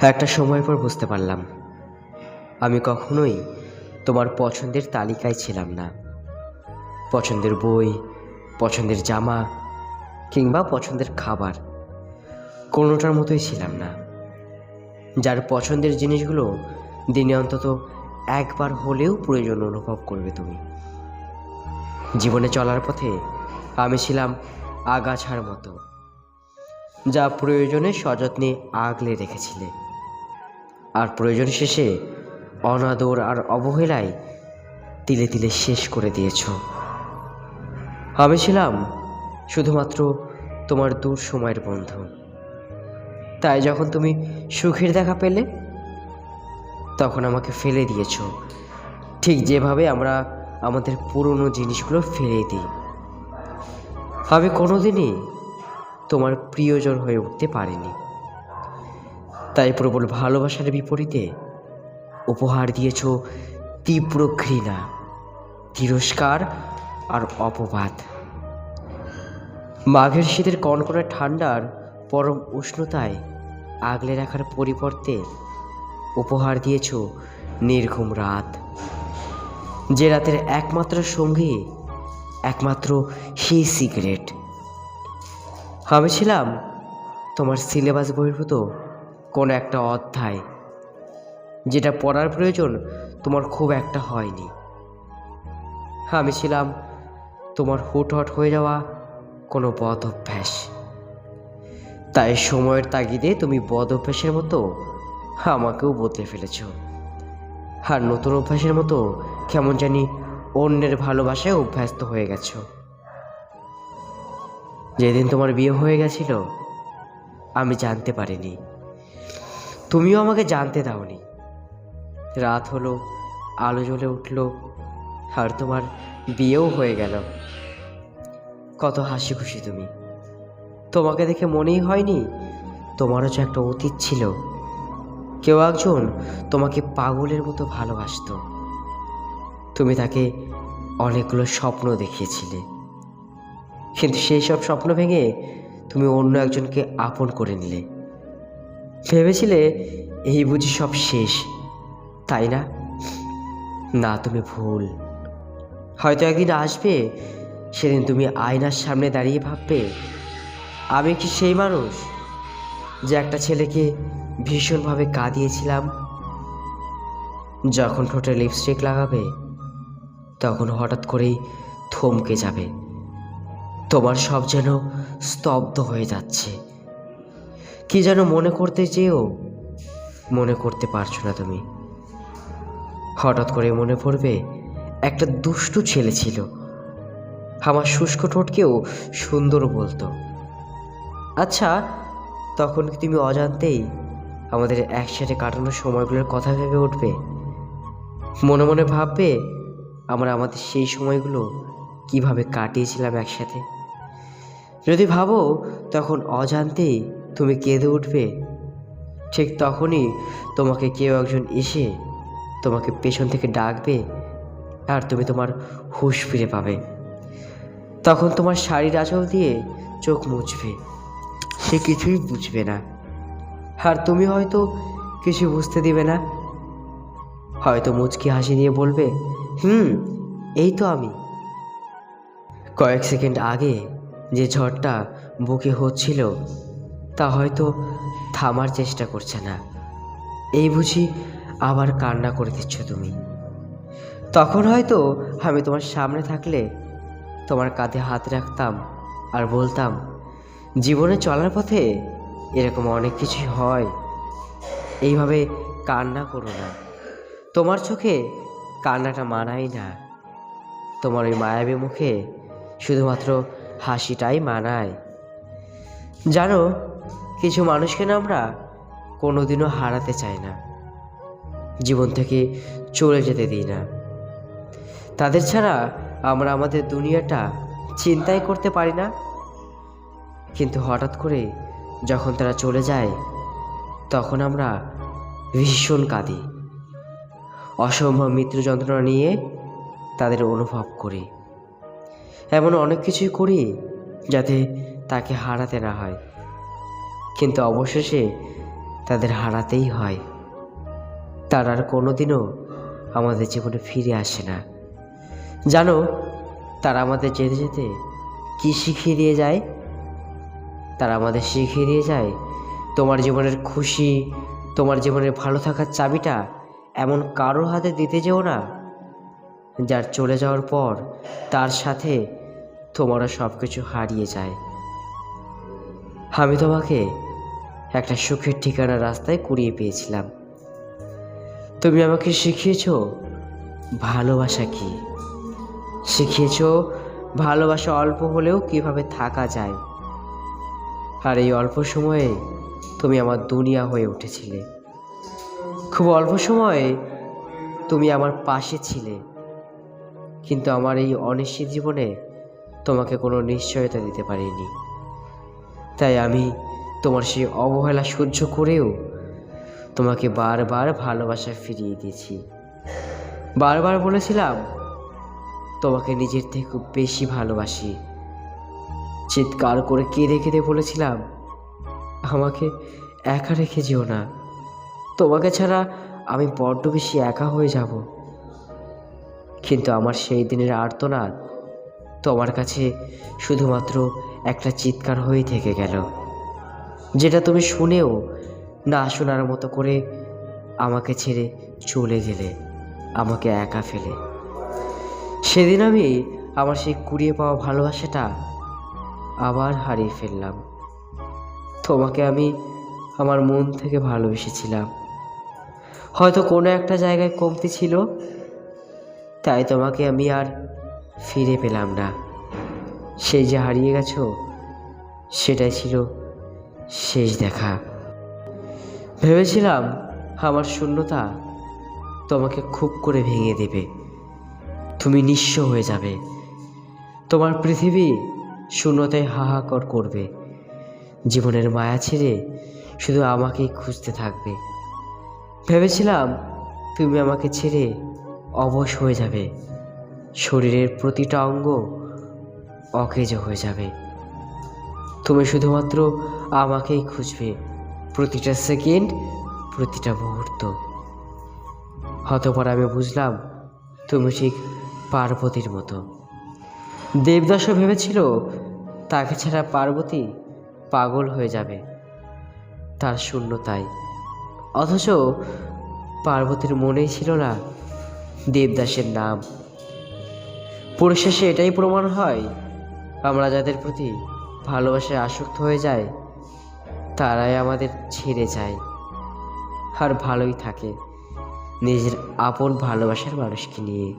একটা সময় পর বুঝতে পারলাম আমি কখনোই তোমার পছন্দের তালিকায় ছিলাম না। পছন্দের বই, পছন্দের জামা কিংবা পছন্দের খাবার কোনোটার মতোই ছিলাম না। যার পছন্দের জিনিসগুলো দিনে অন্তত একবার হলেও প্রয়োজন অনুভব করবে তুমি। জীবনে চলার পথে আমি ছিলাম আগাছার মতো, যা প্রয়োজনে সযত্নে আগলে রেখেছিলে, আর প্রয়োজন শেষে অনাদর আর অবহেলায় তিলে তিলে শেষ করে দিয়েছ। আমি ছিলাম শুধুমাত্র তোমার দূর সময়ের বন্ধু। তাই যখন তুমি সুখের দেখা পেলে তখন আমাকে ফেলে দিয়েছ, ঠিক যেভাবে আমরা আমাদের পুরনো জিনিসগুলো ফেলে দিই। আমি কোনোদিনই তোমার প্রিয়জন হয়ে উঠতে পারিনি। তাই প্রবল ভালোবাসার বিপরীতে উপহার দিয়েছ তীব্র ঘৃণা, তিরস্কার আর অপবাদ। মাঘের শীতের কনকনে ঠান্ডার পরম উষ্ণতায় আগলে রাখার পরিবর্তে উপহার দিয়েছ নির্ঘুম রাত, যে রাতের একমাত্র সঙ্গী একমাত্র সেই সিগারেট। আমি ছিলাম তোমার সিলেবাস বহির্ভূত কোনো একটা অধ্যায়, যেটা পড়ার প্রয়োজন তোমার খুব একটা হয়নি। আমি ছিলাম তোমার হুটহট হয়ে যাওয়া কোনো বদ অভ্যাস। তাই সময়ের তাগিদে তুমি বদ অভ্যাসের মতো আমাকেও বদলে ফেলেছ, আর নতুন অভ্যাসের মতো কেমন জানি অন্যের ভালোবাসায় অভ্যস্ত হয়ে গেছ। যেদিন তোমার বিয়ে হয়ে গেছিল আমি জানতে পারিনি, তুমিও আমাকে জানতে দাওনি। রাত হলো, আলো জ্বলে উঠল, আর তোমার বিয়েও হয়ে গেল। কত হাসি খুশি তুমি। তোমাকে দেখে মনেই হয়নি তোমারও যে একটা অতীত ছিল। কেউ একজন তোমাকে পাগলের মতো ভালোবাসত। তুমি তাকে অনেকগুলো স্বপ্ন দেখিয়েছিলে, কিন্তু সেই সব স্বপ্ন ভেঙে তুমি অন্য একজনকে আপন করে নিলে। ভেবেছিলে এই বুঝি সব শেষ, তাই না? না, তুমি ভুল। হয়তো একদিন আসবে, সেদিন তুমি আয়নার সামনে দাঁড়িয়ে ভাববে, আমি কি সেই মানুষ যে একটা ছেলেকে ভীষণভাবে কাঁদিয়েছিলাম? যখন ঠোঁটে লিপস্টিক লাগাবে তখন হঠাৎ করেই থমকে যাবে। তোমার সব যেন স্তব্ধ হয়ে যাচ্ছে। কি যেন মনে করতে চেয়েও মনে করতে পারছো না তুমি। হঠাৎ করে মনে পড়বে একটা দুষ্টু ছেলে ছিল, আমার শুষ্ক ঠোঁটকেও সুন্দর বলতো। আচ্ছা, তখন কি তুমি অজান্তেই আমাদের একসাথে কাটানোর সময়গুলোর কথা ভেবে উঠবে? মনে মনে ভাববে আমরা আমাদের সেই সময়গুলো কিভাবে কাটিয়েছিলাম একসাথে। যদি ভাবো তখন অজান্তেই তুমি কেঁদে উঠবে। ঠিক তখনই তোমাকে কেউ একজন এসে তোমাকে পেছন থেকে ডাকবে, আর তুমি তোমার হুঁশ ফিরে পাবে। তখন তোমার শাড়ির আঁচল দিয়ে চোখ মুছবে, সে কিছুই বুঝবে না, আর তুমি হয়তো কিছু বুঝতে দিবে না। হয়তো মুচকি হাসি দিয়ে বলবে, এই তো আমি। কয়েক সেকেন্ড আগে যে ঝড়টা বুকে হচ্ছিল তা হয়তো থামার চেষ্টা করছে না। এই বুঝি আবার কান্না করে দিচ্ছ তুমি। তখন হয়তো আমি তোমার সামনে থাকলে তোমার কাঁধে হাত রাখতাম আর বলতাম, জীবনে চলার পথে এরকম অনেক কিছুই হয়, এইভাবে কান্না করো না। তোমার চোখে কান্নাটা মানায় না, তোমার ওই মায়াবী মুখে শুধুমাত্র হাসিটাই মানায়। জানো, কিছু মানুষকে না আমরা কোনোদিনও হারাতে চাই না, জীবন থেকে চলে যেতে দিই না। তাদের ছাড়া আমরা আমাদের দুনিয়াটা চিন্তাই করতে পারি না। কিন্তু হঠাৎ করে যখন তারা চলে যায় তখন আমরা ভীষণ কাঁদি, অসম্ভব মৃত্যু যন্ত্রণা নিয়ে তাদের অনুভব করি। এমন অনেক কিছুই করি যাতে তাকে হারাতে না হয়, কিন্তু অবশেষে তাদের হারাতেই হয়। তারা আর কোনোদিনও আমাদের জীবনে ফিরে আসে না। জানো, তারা আমাদের যেতে যেতে কি শিখিয়ে দিয়ে যায়? তারা আমাদের শিখিয়ে দিয়ে যায়, তোমার জীবনের খুশি, তোমার জীবনের ভালো থাকার চাবিটা এমন কারোর হাতে দিতে যেও না, যার চলে যাওয়ার পর তার সাথে তোমারও সব কিছু হারিয়ে যায়। আমি তোমাকে একটা সুখের ঠিকানা রাস্তায় কুড়িয়ে পেয়েছিলাম। তুমি আমাকে শিখিয়েছ ভালোবাসা কি, শিখিয়েছ ভালোবাসা অল্প হলেও কিভাবে থাকা যায়। আর এই অল্প সময়ে তুমি আমার দুনিয়া হয়ে উঠেছিলে। খুব অল্প সময়ে তুমি আমার পাশে ছিলে, কিন্তু আমার এই অনিশ্চিত জীবনে তোমাকে কোনো নিশ্চয়তা দিতে পারিনি। তাই আমি তোমার সেই অবহেলা সহ্য করেও তোমাকে বারবার ভালোবাসা ফিরিয়ে দিয়েছি। বারবার বলেছিলাম তোমাকে নিজের থেকে খুব বেশি ভালোবাসি। চিৎকার করে কেঁদে কেঁদে বলেছিলাম, আমাকে একা রেখে যেও না, তোমাকে ছাড়া আমি বড্ড বেশি একা হয়ে যাব। কিন্তু আমার সেই দিনের আর্তনাদ তোমার কাছে শুধুমাত্র একটা চিৎকার হয়ে থেকে গেল, যেটা তুমি শুনেও না শোনার মতো করে আমাকে ছেড়ে চলে গেলে, আমাকে একা ফেলে। সেদিন আমি আমার সেই কুড়িয়ে পাওয়া ভালোবাসাটা আবার হারিয়ে ফেললাম। তোমাকে আমি আমার মন থেকে ভালোবেসেছিলাম। হয়তো কোনো একটা জায়গায় কমতি ছিল, তাই তোমাকে আমি আর ফিরে পেলাম না। সেই যে হারিয়ে গেছো, সেটাই ছিল শেষ দেখা। ভেবেছিলাম আমার শূন্যতা তোমাকে খুব করে ভেঙে দেবে, তুমি নিঃস্ব হয়ে যাবে, তোমার পৃথিবী শূন্যতায় হাহাকার করবে, জীবনের মায়া ছেড়ে শুধু আমাকেই খুঁজতে থাকবে। ভেবেছিলাম তুমি আমাকে ছেড়ে অবশ হয়ে যাবে, শরীরের প্রতিটা অঙ্গ অকেজ হয়ে যাবে, তুমি শুধুমাত্র আমাকেই খুঁজবে, প্রতিটা সেকেন্ড, প্রতিটা মুহূর্ত। হতপর আমি বুঝলাম তুমি ঠিক পার্বতীর মতো। দেবদাসও ভেবেছিল তাকে ছাড়া পার্বতী পাগল হয়ে যাবে তার শূন্যতায়, অথচ পার্বতীর মনেই ছিল না দেবদাসের নাম। পরিশেষে এটাই প্রমাণ হয়, আমরা যাদের প্রতি ভালোবাসায় আসক্ত হয়ে যায়, তারাই আমাদের ছেড়ে যায় আর ভালোই থাকে নিজের আপন ভালোবাসার মানুষকে নিয়ে।